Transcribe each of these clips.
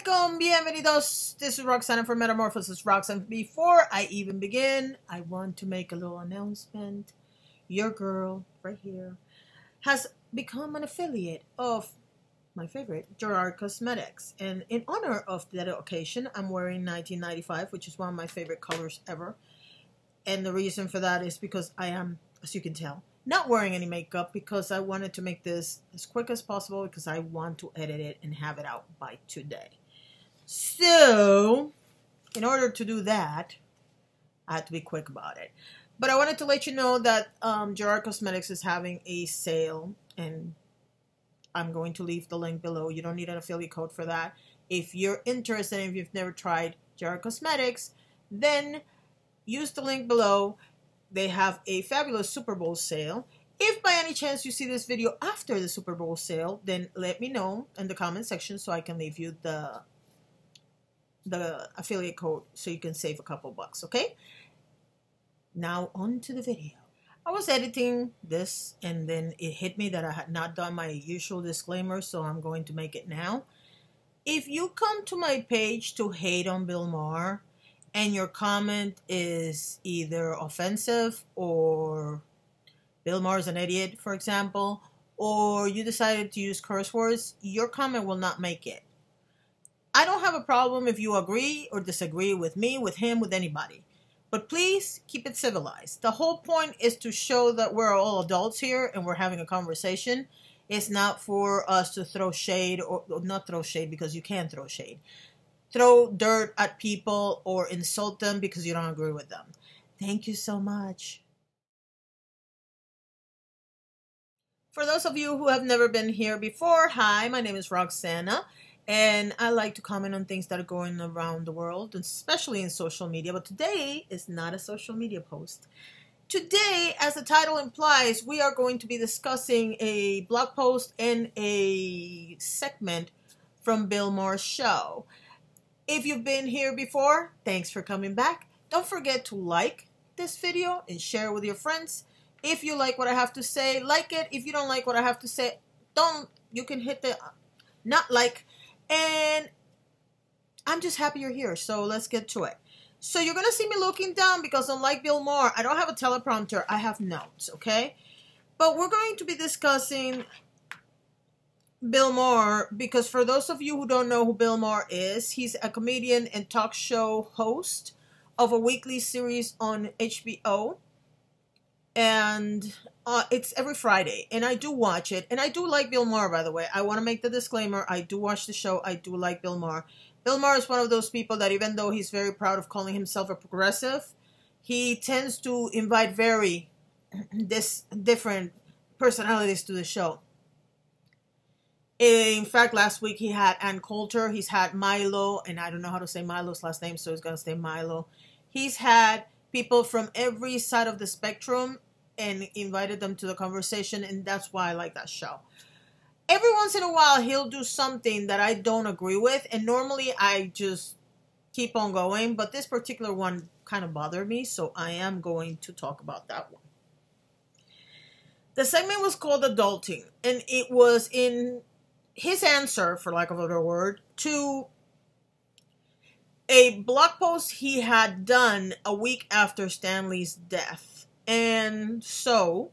Welcome, bienvenidos. This is Roxana from Metamorphosis Rocks, and before I even begin, I want to make a little announcement. Your girl, right here, has become an affiliate of my favorite, Gerard Cosmetics, and in honor of that occasion, I'm wearing 1995, which is one of my favorite colors ever, and the reason for that is because I am, as you can tell, not wearing any makeup because I wanted to make this as quick as possible because I want to edit it and have it out by today. So, in order to do that, I had to be quick about it. But I wanted to let you know that Gerard Cosmetics is having a sale, and I'm going to leave the link below. You don't need an affiliate code for that. If you're interested and if you've never tried Gerard Cosmetics, then use the link below. They have a fabulous Super Bowl sale. If by any chance you see this video after the Super Bowl sale, then let me know in the comment section so I can leave you the affiliate code so you can save a couple bucks, okay? Now on to the video. I was editing this and then it hit me that I had not done my usual disclaimer, so I'm going to make it now. If you come to my page to hate on Bill Maher, and your comment is either offensive or Bill Maher's an idiot, for example, or you decided to use curse words, your comment will not make it. I don't have a problem if you agree or disagree with me, with him, with anybody. But please keep it civilized. The whole point is to show that we're all adults here and we're having a conversation. It's not for us to throw shade, or not throw shade because you can throw shade. Throw dirt at people or insult them because you don't agree with them. Thank you so much. For those of you who have never been here before, hi, my name is Roxana, and I like to comment on things that are going around the world, especially in social media, but today is not a social media post. Today, as the title implies, we are going to be discussing a blog post and a segment from Bill Maher's show. If you've been here before, thanks for coming back. Don't forget to like this video and share it with your friends. If you like what I have to say, like it. If you don't like what I have to say, you can hit the not like. And I'm just happy you're here, so let's get to it. So you're going to see me looking down because unlike Bill Maher, I don't have a teleprompter. I have notes, okay? But we're going to be discussing Bill Maher, because for those of you who don't know who Bill Maher is, he's a comedian and talk show host of a weekly series on HBO, and it's every Friday, and I do watch it, and I do like Bill Maher, by the way. I want to make the disclaimer, I do watch the show, I do like Bill Maher. Bill Maher is one of those people that even though he's very proud of calling himself a progressive, he tends to invite very different personalities to the show. In fact, last week he had Ann Coulter, he's had Milo, and I don't know how to say Milo's last name, so he's going to say Milo. He's had people from every side of the spectrum and invited them to the conversation, and that's why I like that show. Every once in a while, he'll do something that I don't agree with, and normally I just keep on going, but this particular one kind of bothered me, so I am going to talk about that one. The segment was called Adulting, and it was in his answer, for lack of a better word, to a blog post he had done a week after Stanley's death. And so,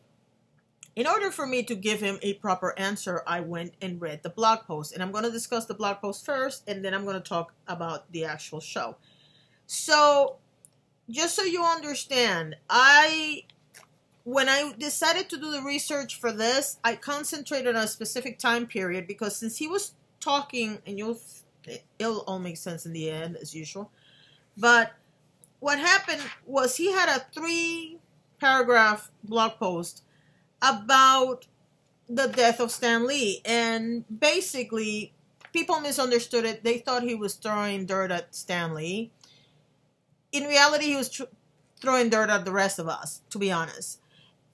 in order for me to give him a proper answer, I went and read the blog post. And I'm going to discuss the blog post first, and then I'm going to talk about the actual show. So, just so you understand, when I decided to do the research for this, I concentrated on a specific time period because since he was talking, and it'll all make sense in the end as usual, but what happened was he had a 3-paragraph blog post about the death of Stan Lee, and basically people misunderstood it. They thought he was throwing dirt at Stan Lee. In reality, he was throwing dirt at the rest of us, to be honest.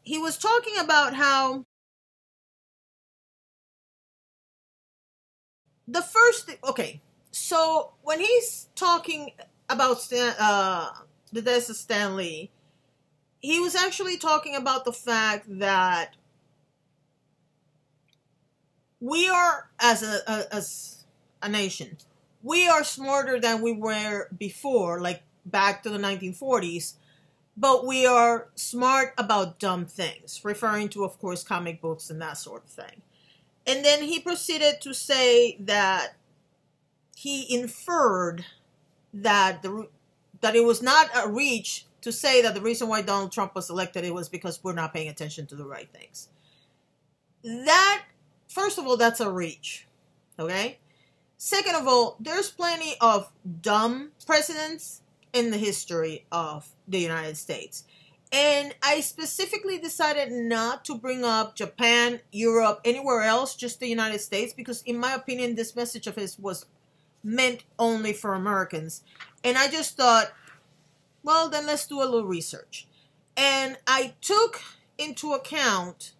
He was talking about how the first thing, okay, so when he's talking about the death of Stan Lee, he was actually talking about the fact that we are, as a nation, we are smarter than we were before, like back to the 1940s, but we are smart about dumb things, referring to, of course, comic books and that sort of thing. And then he proceeded to say that he inferred that that it was not a reach to say that the reason why Donald Trump was elected, it was because we're not paying attention to the right things. That, first of all, that's a reach, okay? Second of all, there's plenty of dumb presidents in the history of the United States. And I specifically decided not to bring up Japan, Europe, anywhere else, just the United States, because in my opinion, this message of his was meant only for Americans. And I just thought, well, then let's do a little research. And I took into account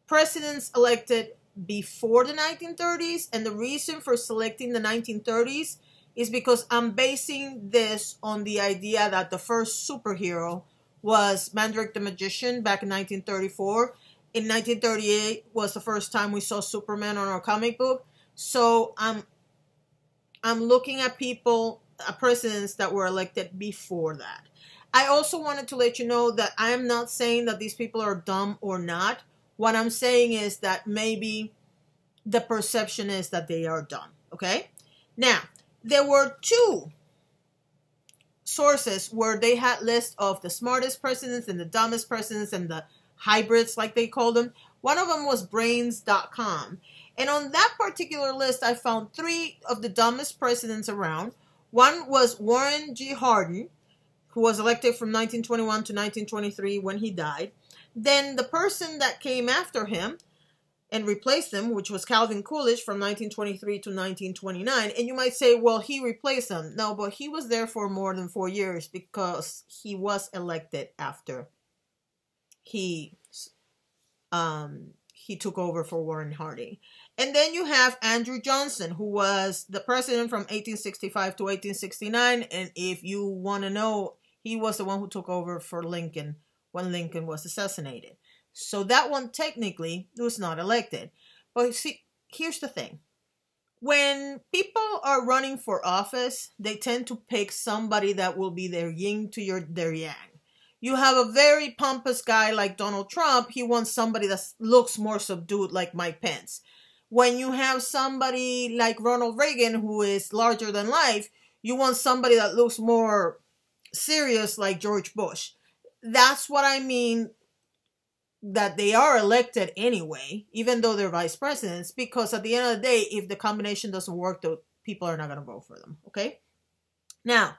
presidents elected before the 1930s. And the reason for selecting the 1930s is because I'm basing this on the idea that the first superhero was Mandrake the Magician back in 1934. In 1938 was the first time we saw Superman on our comic book. So I'm looking at presidents that were elected before that. I also wanted to let you know that I am not saying that these people are dumb or not. What I'm saying is that maybe the perception is that they are dumb, okay? Now, there were two sources where they had lists of the smartest presidents and the dumbest presidents and the hybrids, like they call them. One of them was brains.com. And on that particular list, I found 3 of the dumbest presidents around. One was Warren G. Harding, who was elected from 1921 to 1923 when he died. Then the person that came after him and replaced him, which was Calvin Coolidge from 1923 to 1929. And you might say, well, he replaced him. No, but he was there for more than 4 years because he was elected after he took over for Warren Harding. And then you have Andrew Johnson, who was the president from 1865 to 1869. And if you want to know, he was the one who took over for Lincoln when Lincoln was assassinated. So that one technically was not elected. But see, here's the thing. When people are running for office, they tend to pick somebody that will be their yin to their yang. You have a very pompous guy like Donald Trump. He wants somebody that looks more subdued like Mike Pence. When you have somebody like Ronald Reagan, who is larger than life, you want somebody that looks more serious like George Bush. That's what I mean, that they are elected anyway, even though they're vice presidents, because at the end of the day, if the combination doesn't work, the people are not going to vote for them, okay? Now,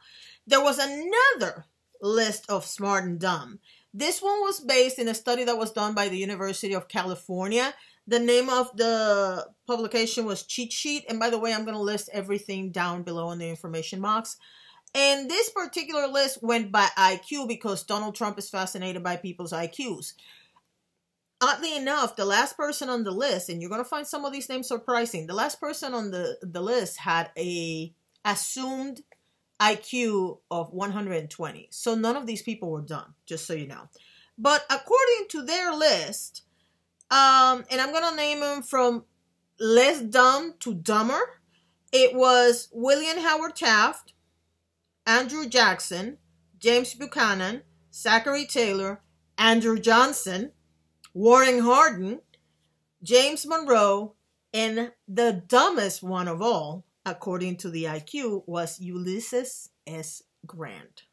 there was another list of smart and dumb. This one was based in a study that was done by the University of California. The name of the publication was Cheat Sheet. And by the way, I'm going to list everything down below in the information box. And this particular list went by IQ because Donald Trump is fascinated by people's IQs. Oddly enough, the last person on the list, and you're going to find some of these names surprising, the last person on the list had a assumed IQ of 120. So none of these people were dumb, just so you know. But according to their list, and I'm going to name them from less dumb to dumber, it was William Howard Taft, Andrew Jackson, James Buchanan, Zachary Taylor, Andrew Johnson, Warren Harding, James Monroe, and the dumbest one of all, according to the IQ, was Ulysses S. Grant.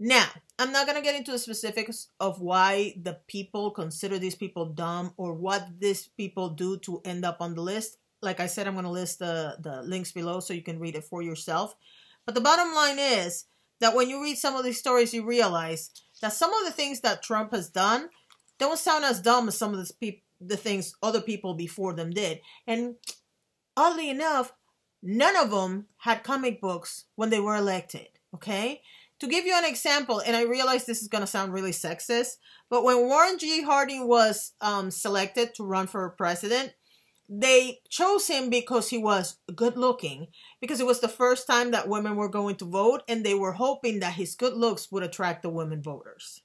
Now, I'm not going to get into the specifics of why the people consider these people dumb or what these people do to end up on the list. Like I said, I'm going to list the links below so you can read it for yourself. But the bottom line is that when you read some of these stories, you realize that some of the things that Trump has done don't sound as dumb as some of the things other people before them did. And oddly enough, none of them had comic books when they were elected, okay? To give you an example, and I realize this is going to sound really sexist, but when Warren G. Harding was selected to run for president, they chose him because he was good looking, because it was the first time that women were going to vote, and they were hoping that his good looks would attract the women voters.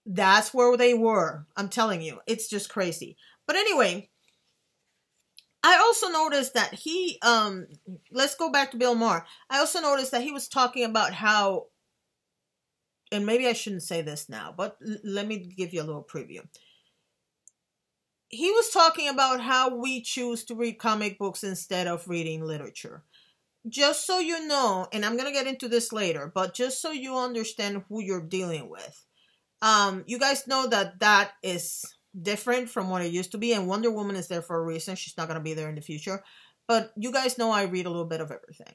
That's where they were. I'm telling you, it's just crazy. But anyway, I also noticed that he, let's go back to Bill Maher. I also noticed that he was talking about how, and maybe I shouldn't say this now, but let me give you a little preview. He was talking about how we choose to read comic books instead of reading literature. Just so you know, and I'm going to get into this later, but just so you understand who you're dealing with. You guys know that that is different from what it used to be, and Wonder Woman is there for a reason. She's not going to be there in the future. But you guys know I read a little bit of everything.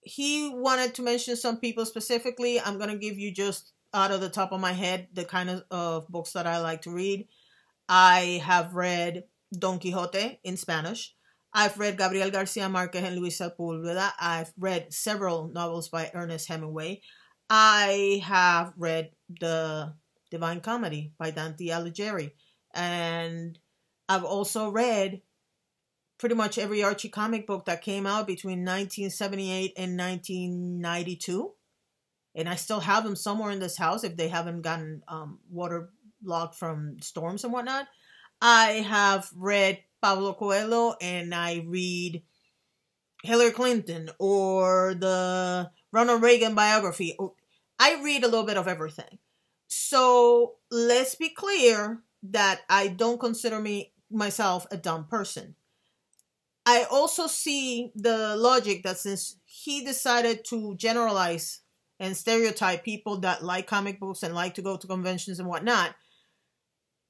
He wanted to mention some people specifically. I'm going to give you just out of the top of my head the kind of books that I like to read. I have read Don Quixote in Spanish. I've read Gabriel Garcia Marquez and Luis Sepúlveda. I've read several novels by Ernest Hemingway. I have read the Divine Comedy by Dante Alighieri. And I've also read pretty much every Archie comic book that came out between 1978 and 1992. And I still have them somewhere in this house if they haven't gotten waterlogged from storms and whatnot. I have read Pablo Coelho, and I read Hillary Clinton or the Ronald Reagan biography. I read a little bit of everything. So let's be clear that I don't consider myself a dumb person. I also see the logic that since he decided to generalize and stereotype people that like comic books and like to go to conventions and whatnot,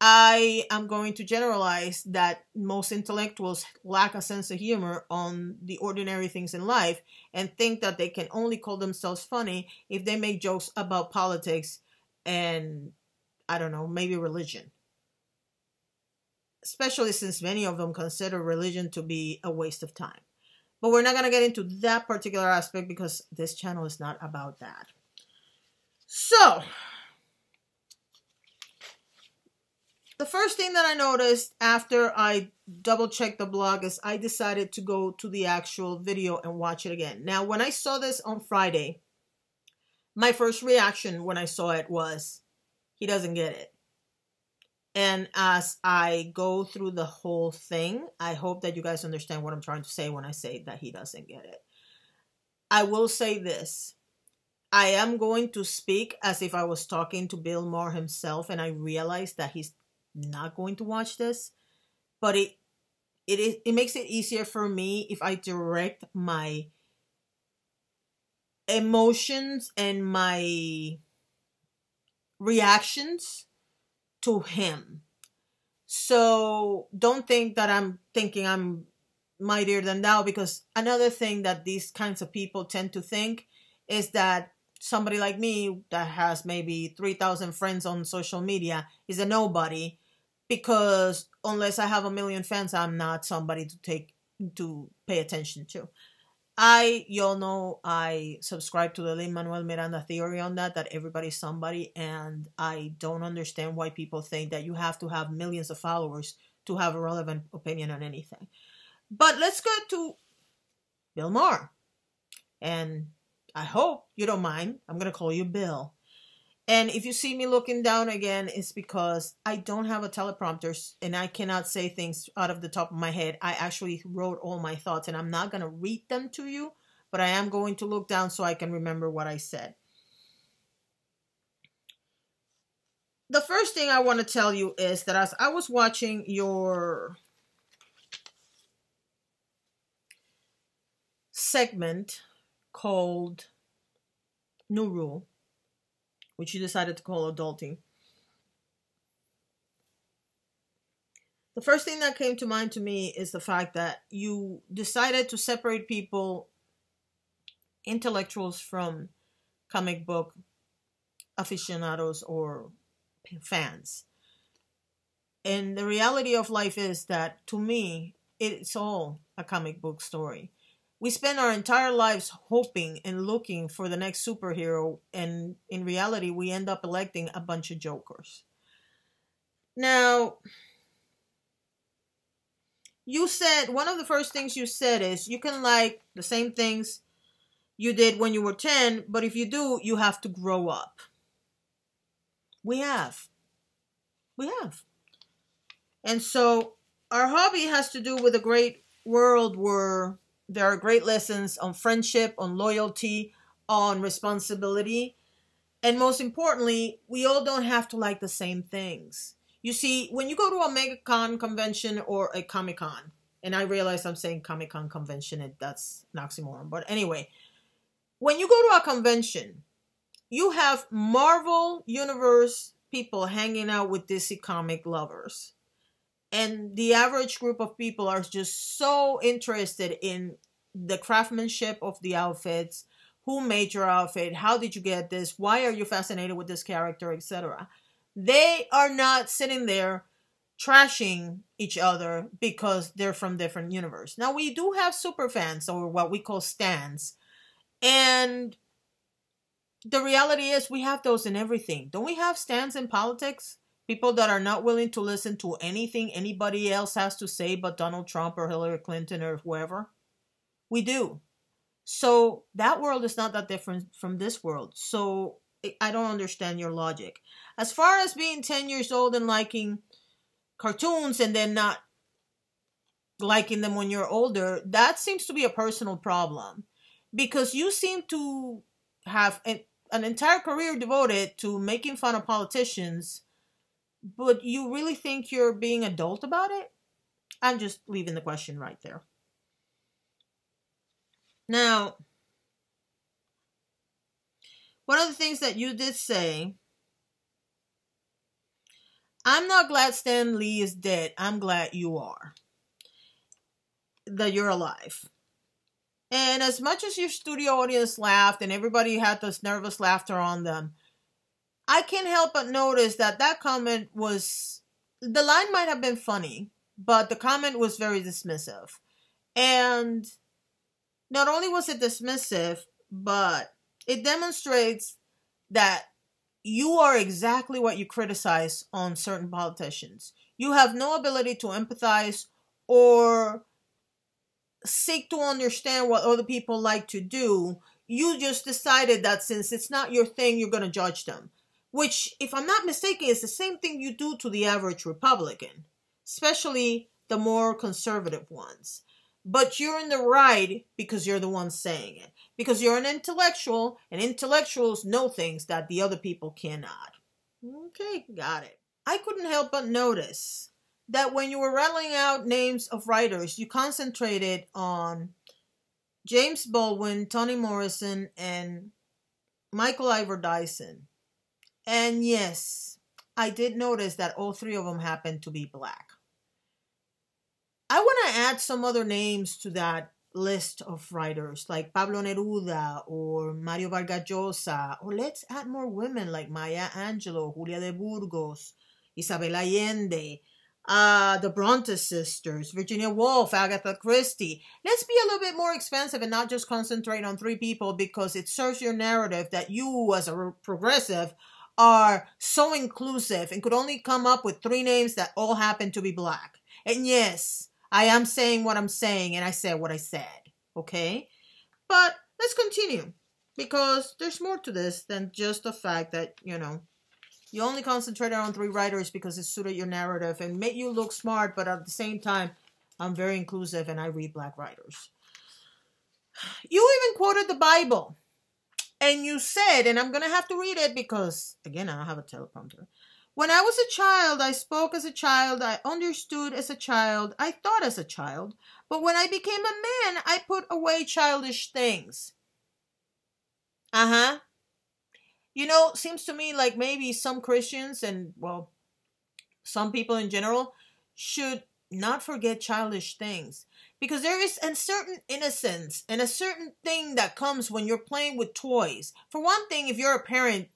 I am going to generalize that most intellectuals lack a sense of humor on the ordinary things in life and think that they can only call themselves funny if they make jokes about politics and, I don't know, maybe religion. Especially since many of them consider religion to be a waste of time. But we're not going to get into that particular aspect because this channel is not about that. So, the first thing that I noticed after I double-checked the blog is I decided to go to the actual video and watch it again. Now, when I saw this on Friday, my first reaction when I saw it was, he doesn't get it. And as I go through the whole thing, I hope that you guys understand what I'm trying to say when I say that he doesn't get it. I will say this. I am going to speak as if I was talking to Bill Maher himself, and I realize that he's not going to watch this, but it makes it easier for me if I direct my emotions and my reactions to him. So don't think that I'm thinking I'm mightier than thou, because another thing that these kinds of people tend to think is that somebody like me that has maybe 3,000 friends on social media is a nobody, because unless I have a million fans, I'm not somebody to pay attention to. Y'all know I subscribe to the Lin-Manuel Miranda theory on that everybody's somebody, and I don't understand why people think that you have to have millions of followers to have a relevant opinion on anything. But let's go to Bill Maher. And I hope you don't mind. I'm going to call you Bill. And if you see me looking down again, it's because I don't have a teleprompter and I cannot say things out of the top of my head. I actually wrote all my thoughts, and I'm not going to read them to you, but I am going to look down so I can remember what I said. The first thing I want to tell you is that as I was watching your segment called New Rule, which you decided to call adulting, the first thing that came to mind to me is the fact that you decided to separate people, intellectuals, from comic book aficionados or fans. And the reality of life is that, to me, it's all a comic book story. We spend our entire lives hoping and looking for the next superhero, and in reality, we end up electing a bunch of jokers. Now, you said, one of the first things you said is, you can like the same things you did when you were 10, but if you do, you have to grow up. We have. And so, our hobby has to do with a great world where there are great lessons on friendship, on loyalty, on responsibility. And most importantly, we all don't have to like the same things. You see, when you go to a MegaCon convention or a Comic Con, and I realize I'm saying Comic Con convention, and that's an oxymoron. But anyway, when you go to a convention, you have Marvel Universe people hanging out with DC comic lovers. And the average group of people are just so interested in the craftsmanship of the outfits. Who made your outfit? How did you get this? Why are you fascinated with this character, etc.? They are not sitting there trashing each other because they're from different universe. Now, we do have super fans, or what we call stans. And the reality is we have those in everything. Don't we have stans in politics? People that are not willing to listen to anything anybody else has to say but Donald Trump or Hillary Clinton or whoever. We do. So that world is not that different from this world. So I don't understand your logic. As far as being 10 years old and liking cartoons and then not liking them when you're older, that seems to be a personal problem. Because you seem to have an entire career devoted to making fun of politicians, but you really think you're being adult about it? I'm just leaving the question right there. Now, one of the things that you did say, I'm not glad Stan Lee is dead. I'm glad you are. That you're alive. And as much as your studio audience laughed and everybody had this nervous laughter on them, I can't help but notice that that comment was, the line might have been funny, but the comment was very dismissive. And not only was it dismissive, but it demonstrates that you are exactly what you criticize on certain politicians. You have no ability to empathize or seek to understand what other people like to do. You just decided that since it's not your thing, you're going to judge them. Which, if I'm not mistaken, is the same thing you do to the average Republican, especially the more conservative ones. But you're in the right because you're the one saying it. Because you're an intellectual, and intellectuals know things that the other people cannot. Okay, got it. I couldn't help but notice that when you were rattling out names of writers, you concentrated on James Baldwin, Toni Morrison, and Michael Ivor Dyson. And yes, I did notice that all three of them happened to be black. I want to add some other names to that list of writers, like Pablo Neruda or Mario Vargas Llosa, or let's add more women like Maya Angelou, Julia de Burgos, Isabel Allende, the Bronte sisters, Virginia Woolf, Agatha Christie. Let's be a little bit more expansive and not just concentrate on three people, because it serves your narrative that you as a progressive are so inclusive and could only come up with three names that all happen to be black. And yes, I am saying what I'm saying, and I said what I said, okay? But let's continue, because there's more to this than just the fact that, you only concentrated on three writers because it suited your narrative and made you look smart, but at the same time, I'm very inclusive and I read black writers. You even quoted the Bible, and you said, and I'm going to have to read it because, again, I don't have a teleprompter. When I was a child, I spoke as a child, I understood as a child, I thought as a child. But when I became a man, I put away childish things. Seems to me like maybe some Christians and, well, some people in general should not forget childish things. Because there is a certain innocence and a certain thing that comes when you're playing with toys. For one thing, if you're a parent,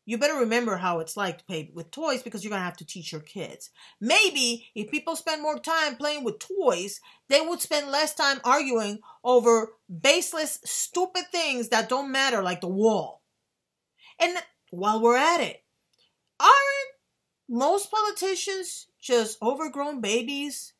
you better remember how it's like to play with toys, because you're going to have to teach your kids. Maybe if people spend more time playing with toys, they would spend less time arguing over baseless, stupid things that don't matter, like the wall. And while we're at it, aren't most politicians just overgrown babies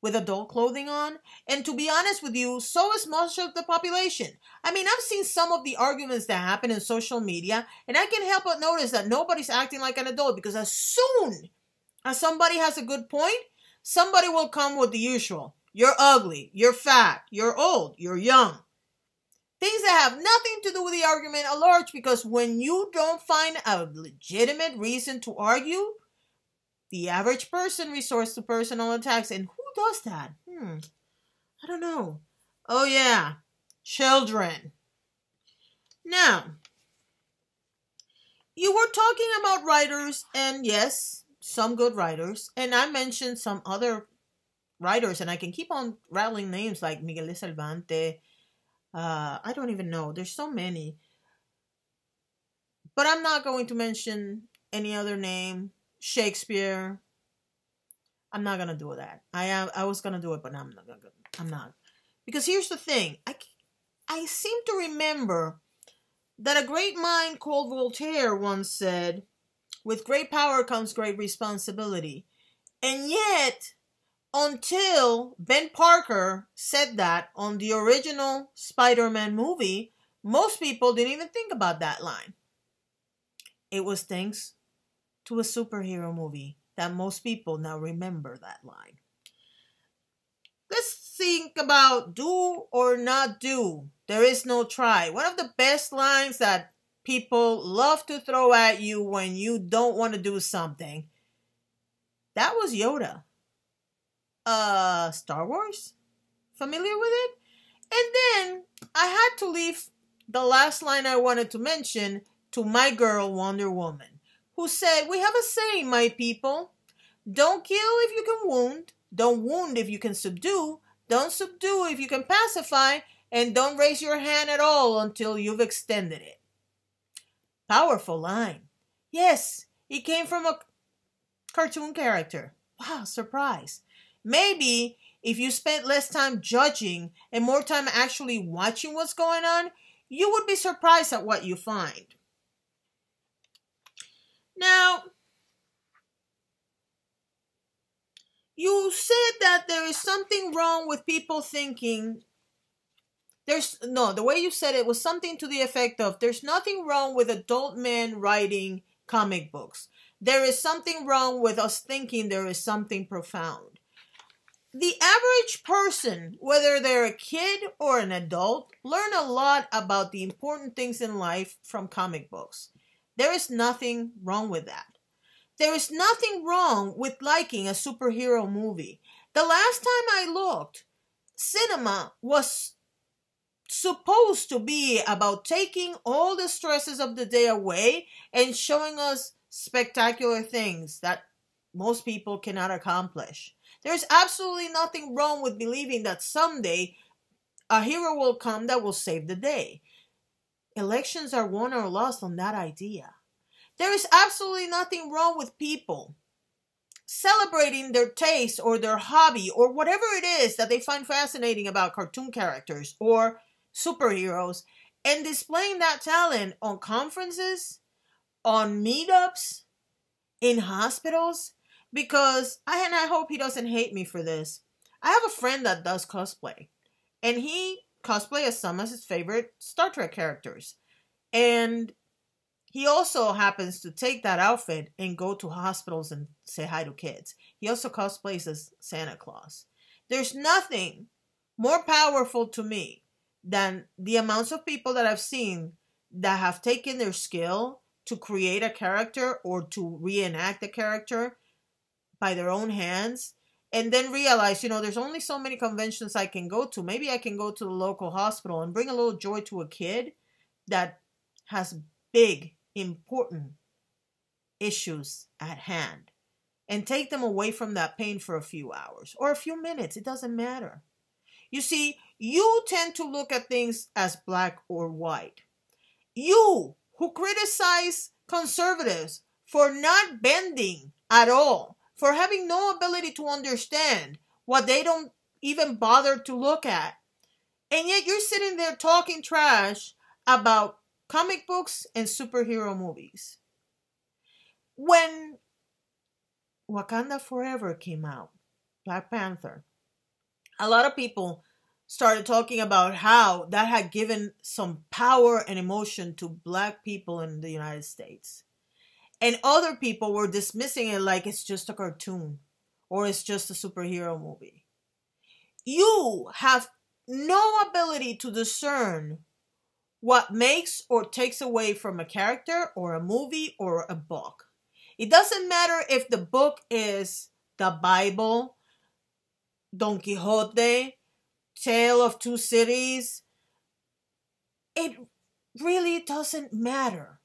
with adult clothing on? And to be honest with you, so is most of the population. I mean, I've seen some of the arguments that happen in social media, and I can't help but notice that nobody's acting like an adult, because as soon as somebody has a good point, somebody will come with the usual. You're ugly, you're fat, you're old, you're young. Things that have nothing to do with the argument at large, because when you don't find a legitimate reason to argue, the average person resorts to personal attacks. And who does that? I don't know. Oh yeah, children. Now, you were talking about writers, and yes, some good writers. And I mentioned some other writers, and I can keep on rattling names like Miguel de Cervantes. I don't even know. There's so many. But I'm not going to mention any other name. Shakespeare. I'm not going to do that. I was going to do it, but I'm not. Because here's the thing. I seem to remember that a great mind called Voltaire once said, with great power comes great responsibility. And yet, until Ben Parker said that on the original Spider-Man movie, most people didn't even think about that line. It was thanks to a superhero movie that most people now remember that line. Let's think about do or not do. There is no try. One of the best lines that people love to throw at you when you don't want to do something. That was Yoda. Star Wars? Familiar with it? And then I had to leave the last line I wanted to mention to my girl Wonder Woman, who said, we have a saying, my people. Don't kill if you can wound. Don't wound if you can subdue. Don't subdue if you can pacify. And don't raise your hand at all until you've extended it. Powerful line. Yes, it came from a cartoon character. Wow, surprise. Maybe if you spent less time judging and more time actually watching what's going on, you would be surprised at what you find. Now, you said that there is something wrong with people thinking the way you said it was something to the effect of, there's nothing wrong with adult men writing comic books. There is something wrong with us thinking there is something profound. The average person, whether they're a kid or an adult, learn a lot about the important things in life from comic books. There is nothing wrong with that. There is nothing wrong with liking a superhero movie. The last time I looked, cinema was supposed to be about taking all the stresses of the day away and showing us spectacular things that most people cannot accomplish. There's absolutely nothing wrong with believing that someday a hero will come that will save the day. Elections are won or lost on that idea. There is absolutely nothing wrong with people celebrating their taste or their hobby or whatever it is that they find fascinating about cartoon characters or superheroes and displaying that talent on conferences, on meetups, in hospitals. Because I hope he doesn't hate me for this. I have a friend that does cosplay, and he cosplays as some of his favorite Star Trek characters. And he also happens to take that outfit and go to hospitals and say hi to kids. He also cosplays as Santa Claus. There's nothing more powerful to me than the amounts of people that I've seen that have taken their skill to create a character or to reenact a character by their own hands, and then realize, there's only so many conventions I can go to. Maybe I can go to the local hospital and bring a little joy to a kid that has big, important issues at hand and take them away from that pain for a few hours or a few minutes. It doesn't matter. You see, you tend to look at things as black or white. You, who criticize conservatives for not bending at all, for having no ability to understand what they don't even bother to look at. And yet you're sitting there talking trash about comic books and superhero movies. When Wakanda Forever came out, Black Panther, a lot of people started talking about how that had given some power and emotion to Black people in the United States. And other people were dismissing it like it's just a cartoon. or it's just a superhero movie. You have no ability to discern what makes or takes away from a character or a movie or a book. It doesn't matter if the book is the Bible, Don Quixote, Tale of Two Cities. It really doesn't matter.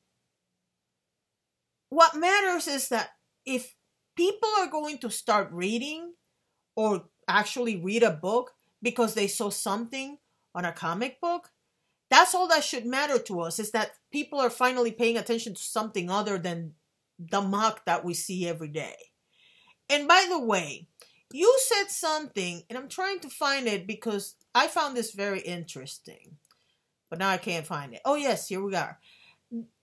What matters is that if people are going to start reading or actually read a book because they saw something on a comic book, that's all that should matter to us, is that people are finally paying attention to something other than the muck that we see every day. And by the way, you said something, and I'm trying to find it because I found this very interesting. But now I can't find it. Oh yes, here we are.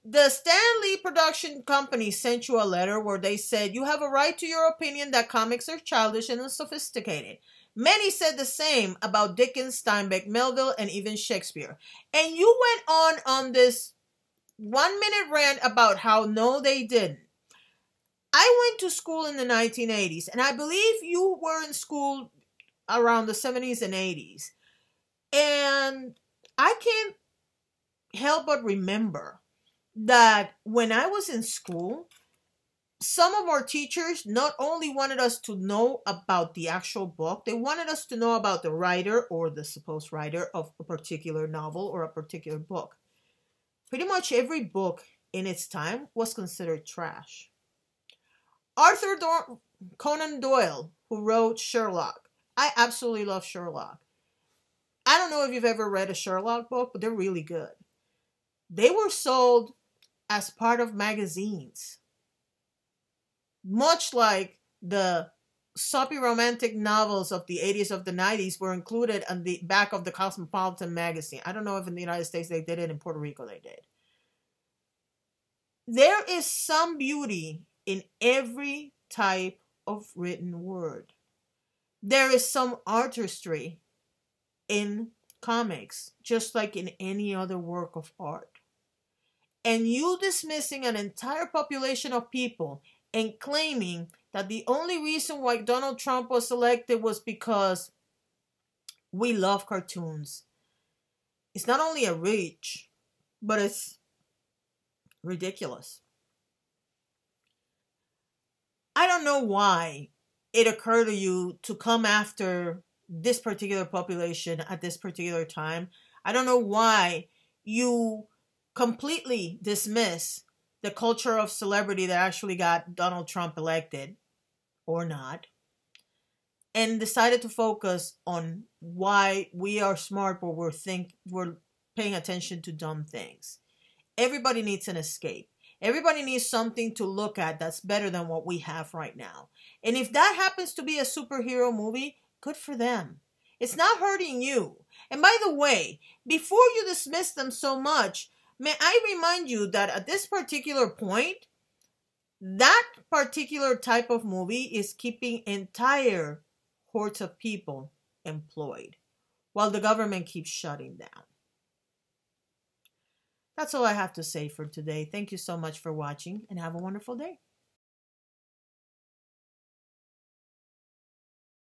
The Stan Lee production company sent you a letter where they said you have a right to your opinion that comics are childish and unsophisticated. Many said the same about Dickens, Steinbeck, Melville, and even Shakespeare. And you went on this 1-minute rant about how no, they didn't. I went to school in the 1980s, and I believe you were in school around the 70s and 80s. And I can't help but remember that when I was in school, some of our teachers not only wanted us to know about the actual book, they wanted us to know about the writer or the supposed writer of a particular novel or a particular book. Pretty much every book in its time was considered trash. Arthur Conan Doyle, who wrote Sherlock. I absolutely love Sherlock. I don't know if you've ever read a Sherlock book, but they're really good. They were sold as part of magazines. Much like the soppy romantic novels of the 80s, of the 90s were included on the back of the Cosmopolitan magazine. I don't know if in the United States they did it, in Puerto Rico they did. There is some beauty in every type of written word. There is some artistry in comics, just like in any other work of art. And you dismissing an entire population of people and claiming that the only reason why Donald Trump was elected was because we love cartoons. It's not only a reach, but it's ridiculous. I don't know why it occurred to you to come after this particular population at this particular time. I don't know why you completely dismiss the culture of celebrity that actually got Donald Trump elected, or not, and decided to focus on why we are smart, but we're paying attention to dumb things. Everybody needs an escape. Everybody needs something to look at that's better than what we have right now. And if that happens to be a superhero movie, good for them. It's not hurting you. And by the way, before you dismiss them so much, may I remind you that at this particular point, that particular type of movie is keeping entire hordes of people employed while the government keeps shutting down. That's all I have to say for today. Thank you so much for watching, and have a wonderful day.